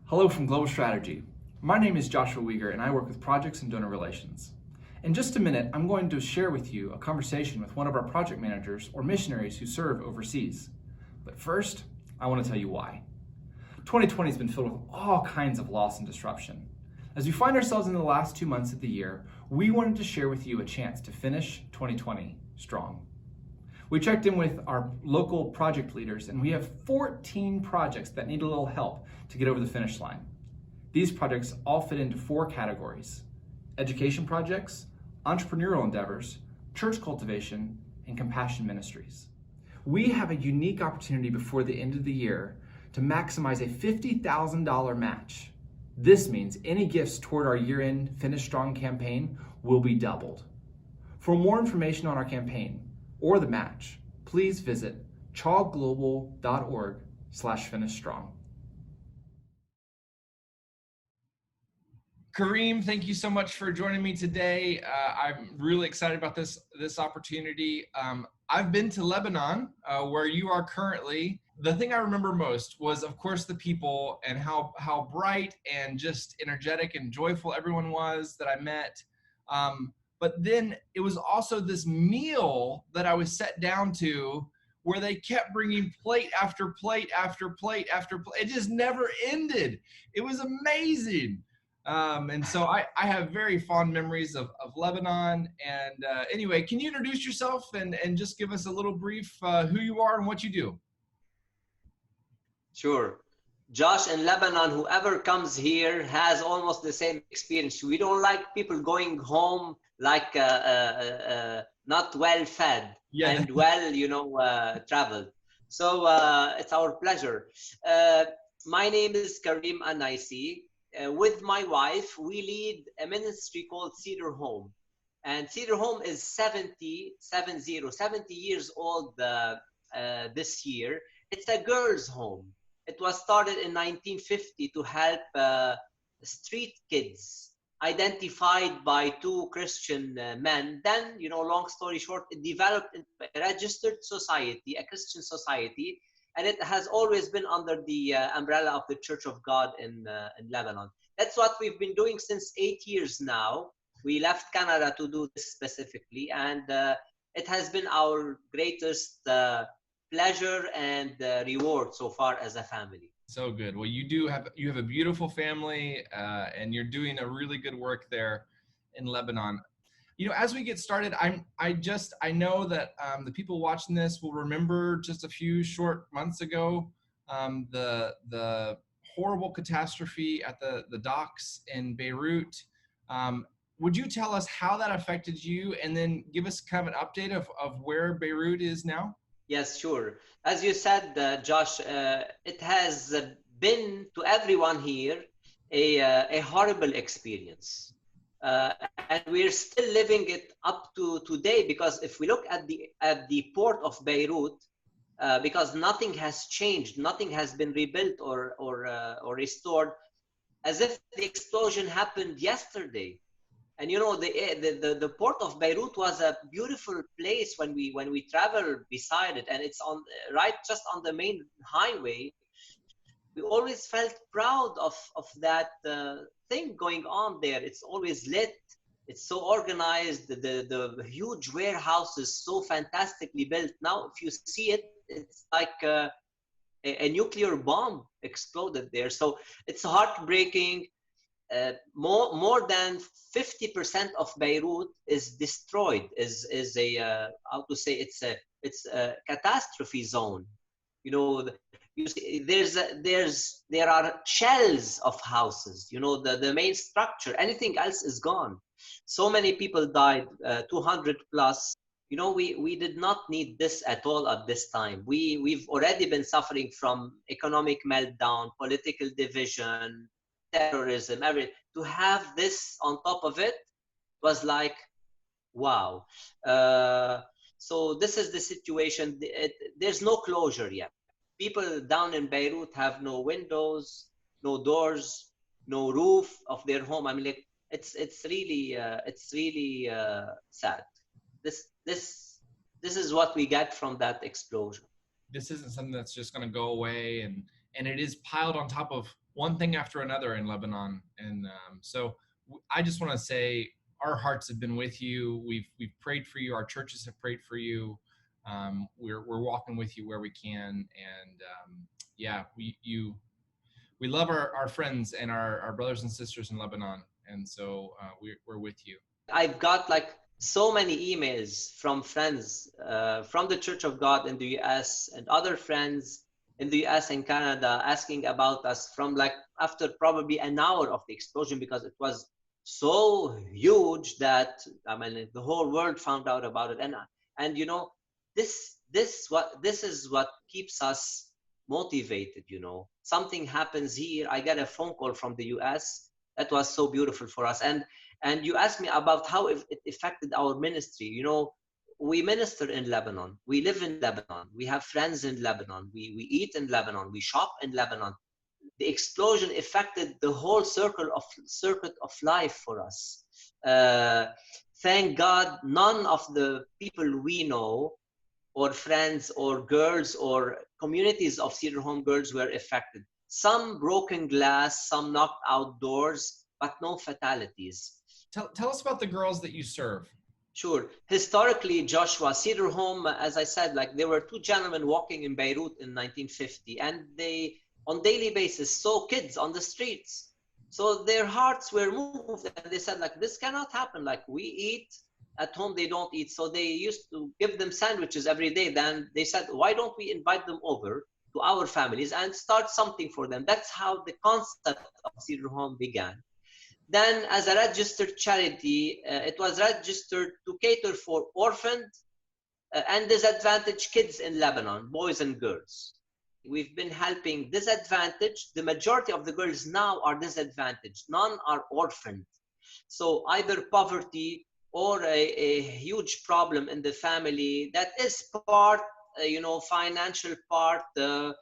Hello from Global Strategy. My name is Joshua Weiger and I work with projects and donor relations. In just a minute, I'm going to share with you a conversation with one of our project managers or missionaries who serve overseas. But first, I want to tell you why. 2020 has been filled with all kinds of loss and disruption. As we find ourselves in the last 2 months of the year, we wanted to share with you a chance to finish 2020 strong. We checked in with our local project leaders and we have 14 projects that need a little help to get over the finish line. These projects all fit into 4 categories: education projects, entrepreneurial endeavors, church cultivation, and compassion ministries. We have a unique opportunity before the end of the year to maximize a $50,000 match. This means any gifts toward our year-end Finish Strong campaign will be doubled. For more information on our campaign or the match, please visit childglobal.org/finishstrong. Karim, thank you so much for joining me today. I'm really excited about this opportunity. I've been to Lebanon, where you are currently. The thing I remember most was, of course, the people and how bright and just energetic and joyful everyone was that I met. But then it was also this meal that I was set down to where they kept bringing plate after plate after plate after plate. It just never ended. It was amazing. And so I have very fond memories of Lebanon. And anyway, can you introduce yourself and just give us a little brief who you are and what you do? Sure. Josh, in Lebanon, whoever comes here has almost the same experience. We don't like people going home like not well fed and well traveled. So it's our pleasure. My name is Karim Anayssi. With my wife, we lead a ministry called Cedar Home. And Cedar Home is 70 years old this year. It's a girls' home. It was started in 1950 to help street kids identified by 2 Christian men. Then, long story short, it developed into a registered society, a Christian society, and it has always been under the umbrella of the Church of God in Lebanon. That's what we've been doing since 8 years now. We left Canada to do this specifically, and it has been our greatest pleasure and reward so far as a family. So good. Well, you have a beautiful family, and you're doing a really good work there in Lebanon. As we get started, I know that the people watching this will remember just a few short months ago the horrible catastrophe at the docks in Beiruit. Would you tell us how that affected you, and then give us kind of an update of where Beiruit is now? Yes, sure. As you said, Josh, it has been to everyone here a horrible experience. And we're still living it up to today, because if we look at the port of Beirut, because nothing has changed, nothing has been rebuilt or restored, as if the explosion happened yesterday. And the port of Beirut was a beautiful place when we travel beside it, and it's just on the main highway. We always felt proud of that thing going on there. It's always lit. It's so organized. The huge warehouse is so fantastically built. Now, if you see it, it's like a nuclear bomb exploded there. So it's heartbreaking. More than 50% of Beirut is destroyed. Is a it's a catastrophe zone. You see, there are shells of houses. The main structure. Anything else is gone. So many people died. 200 plus. We did not need this at all at this time. We've already been suffering from economic meltdown, political division, terrorism, everything. To have this on top of it was like, wow. So this is the situation. There's no closure yet. People down in Beirut have no windows, no doors, no roof of their home. I mean, it's really sad. This is what we get from that explosion. This isn't something that's just going to go away, and it is piled on top of one thing after another in Lebanon. And I just want to say our hearts have been with you. We've prayed for you. Our churches have prayed for you. We're walking with you where we can. And yeah, we love our friends and our brothers and sisters in Lebanon. And so we're with you. I've got like so many emails from friends from the Church of God in the US and other friends in the US and Canada asking about us from like after probably an hour of the explosion, because it was so huge that I mean the whole world found out about it. And you know, this is what keeps us motivated. You know, something happens here, I get a phone call from the US. That was so beautiful for us. And you asked me about how it affected our ministry. You know, we minister in Lebanon. We live in Lebanon. We have friends in Lebanon. We eat in Lebanon. We shop in Lebanon. The explosion affected the whole circuit of life for us. Thank God, none of the people we know, or friends, or girls, or communities of Cedar Home girls were affected. Some broken glass, some knocked out doors, but no fatalities. Tell us about the girls that you serve. Sure. Historically, Joshua, Cedar Home, as I said, like there were two gentlemen walking in Beirut in 1950, and they, on daily basis, saw kids on the streets. So their hearts were moved, and they said, like, this cannot happen. Like, we eat at home, they don't eat. So they used to give them sandwiches every day. Then they said, why don't we invite them over to our families and start something for them? That's how the concept of Cedar Home began. Then, as a registered charity, it was registered to cater for orphaned and disadvantaged kids in Lebanon, boys and girls. We've been helping disadvantaged. The majority of the girls now are disadvantaged. None are orphaned. So either poverty or a huge problem in the family that is part, financial part, the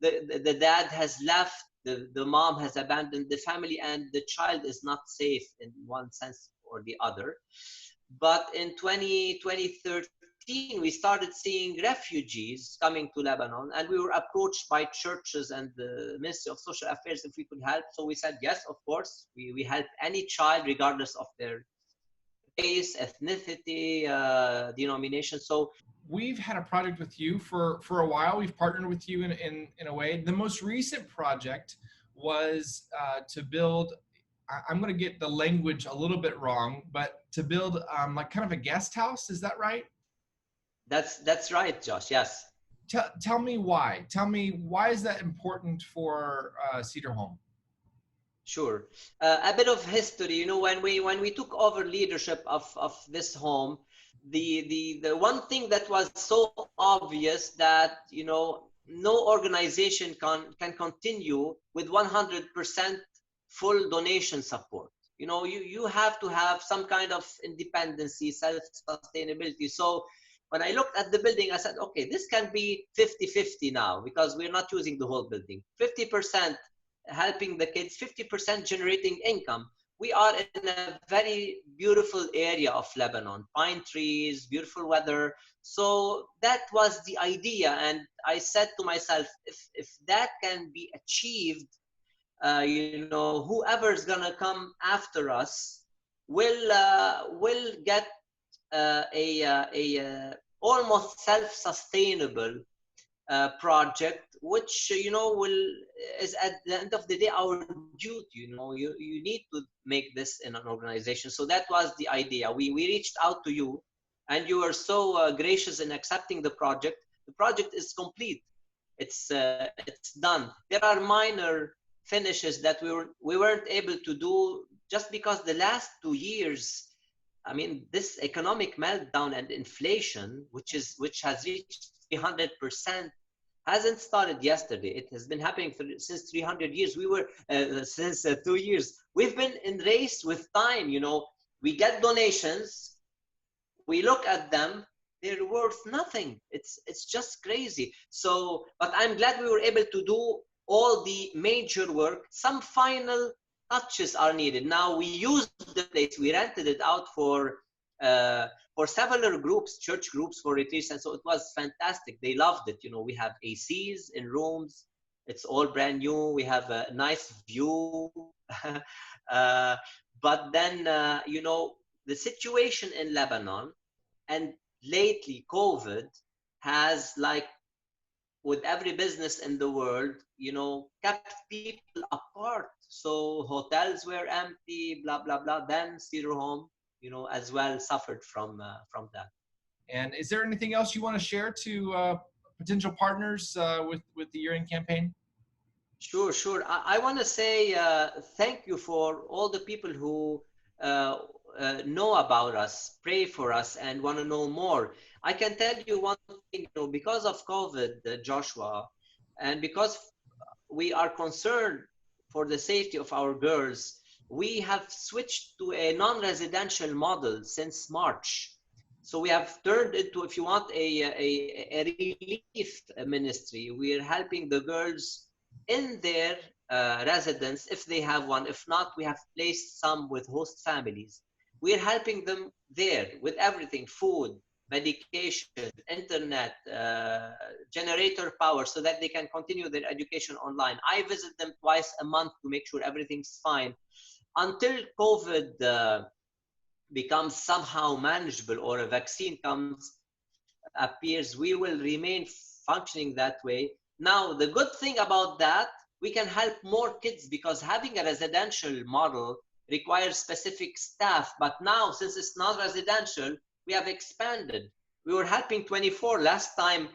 dad has left, the mom has abandoned the family, and the child is not safe in one sense or the other. But in 2013, we started seeing refugees coming to Lebanon, and we were approached by churches and the Ministry of Social Affairs if we could help. So we said, yes, of course, we help any child regardless of their race, ethnicity, denomination. So we've had a project with you for a while. We've partnered with you in a way. The most recent project was to build, I'm going to get the language a little bit wrong, but to build like kind of a guest house. Is that right? That's right, Josh. Yes. Tell me why. Tell me why is that important for Cedar Home? Sure. A bit of history. You know, when we took over leadership of this home, the one thing that was so obvious that, you know, no organization can continue with 100% full donation support. You know, you have to have some kind of independency, self-sustainability. So when I looked at the building, I said, okay, this can be 50-50 now, because we're not using the whole building. 50% helping the kids, 50% generating income. We are in a very beautiful area of Lebanon, pine trees, beautiful weather. So that was the idea. And I said to myself, if that can be achieved, whoever's gonna come after us will get a almost self-sustainable project, which is at the end of the day our duty. You need to make this in an organization. So that was the idea. We reached out to you, and you were so gracious in accepting the project. The project is complete. It's done. There are minor finishes that we weren't able to do just because the last 2 years, I mean, this economic meltdown and inflation, which has reached 300%, hasn't started yesterday. It has been happening since 300 years. We were since 2 years. We've been in race with time. We get donations, we look at them, they're worth nothing. It's just crazy. So, but I'm glad we were able to do all the major work. Some final touches are needed. Now we used the place, we rented it out for several groups, church groups, for retreats, and so it was fantastic. They loved it. We have ACs in rooms, It's all brand new. We have a nice view. uh, but then, the situation in Lebanon and lately COVID has, like with every business in the world, kept people apart. So hotels were empty, blah, blah, blah. Then Cedar Home, as well suffered from that. And is there anything else you want to share to potential partners with the year-end campaign? Sure, sure. I want to say thank you for all the people who uh, know about us, pray for us, and want to know more. I can tell you one thing, because of COVID, Joshua, and because we are concerned for the safety of our girls, we have switched to a non-residential model since March. So we have turned into, if you want, a relief ministry. We are helping the girls in their residence if they have one. If not, we have placed some with host families. We are helping them there with everything: food, medication, internet, generator power, so that they can continue their education online. I visit them twice a month to make sure everything's fine. Until COVID becomes somehow manageable or a vaccine appears, we will remain functioning that way. Now, the good thing about that, we can help more kids, because having a residential model requires specific staff. But now, since it's not residential, we have expanded. We were helping 24 last time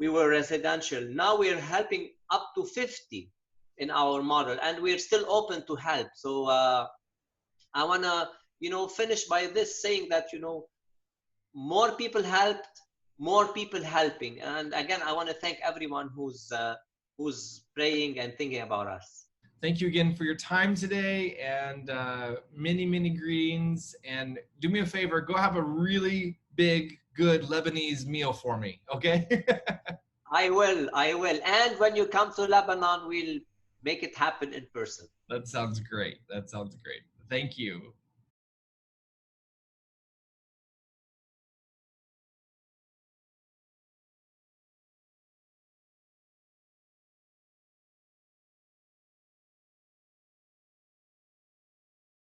we were residential. Now we're helping up to 50 in our model, and we're still open to help. So I want to, finish by this saying that, more people helped, more people helping. And again, I want to thank everyone who's praying and thinking about us. Thank you again for your time today, and many, many greetings. And do me a favor, go have a really big, good Lebanese meal for me, okay? I will. And when you come to Lebanon, we'll make it happen in person. That sounds great. Thank you.